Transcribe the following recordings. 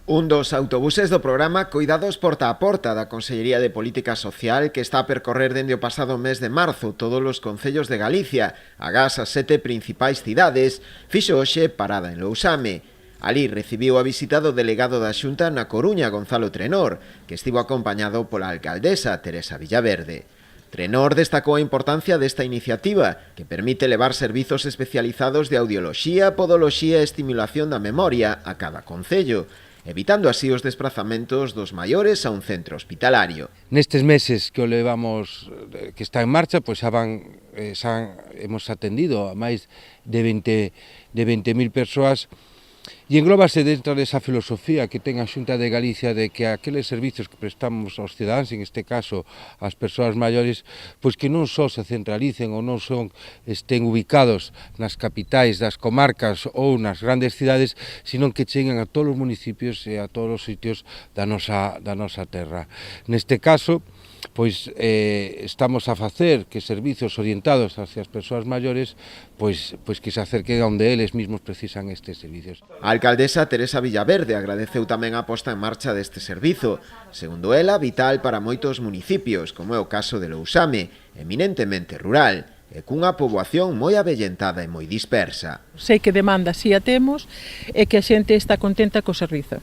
Un dos autobuses do programa Coidados Porta a Porta da Consellería de Política Social que está a percorrer dende o pasado mes de marzo todos os concellos de Galicia, agás as 7 principais cidades, fixo hoxe parada en Lousame. Alí recibiu a visita do delegado da Xunta na Coruña, Gonzalo Trenor, que estivo acompañado pola alcaldesa Teresa Villaverde. Trenor destacou a importancia desta iniciativa, que permite levar servizos especializados de audioloxía, podoloxía e estimulación da memoria a cada concello, evitando así os desplazamentos dos maiores a un centro hospitalario. Nestes meses que o levamos, que está en marcha, pois hemos atendido a máis de 20.000 persoas. E englóbase dentro desa filosofía que ten a Xunta de Galicia de que aqueles servizos que prestamos aos cidadáns, en este caso ás persoas maiores, pois que non só se centralicen ou non estén ubicados nas capitais das comarcas ou nas grandes cidades, sino que cheguen a todos os municipios e a todos os sitios da nosa terra. Neste caso, pois estamos a facer que servizos orientados hacia as persoas maiores pois que se acerquen a onde eles mesmos precisan estes servizos. A alcaldesa Teresa Villaverde agradeceu tamén a posta en marcha deste servizo, segundo ela, vital para moitos municipios, como é o caso de Lousame, eminentemente rural, e cunha poboación moi avellentada e moi dispersa. Sei que demanda si a temos e que a xente está contenta co servizo.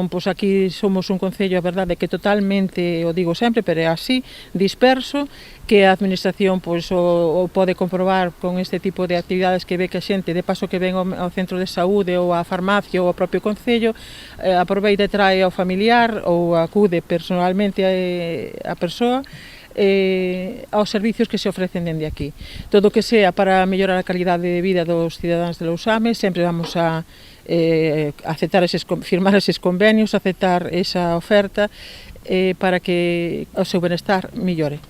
Pois aquí somos un concello, a verdade, que totalmente, o digo sempre, pero é así, disperso, que a administración pois, o pode comprobar con este tipo de actividades que ve que a xente, de paso que ven ao centro de saúde ou á farmacia ou ao propio concello, aproveita e trae ao familiar ou acude personalmente a persoa, aos servicios que se ofrecen dende aquí. Todo o que sea para mellorar a calidade de vida dos cidadáns de Lousame, sempre vamos a firmar eses convenios, aceptar esa oferta para que o seu benestar mellore.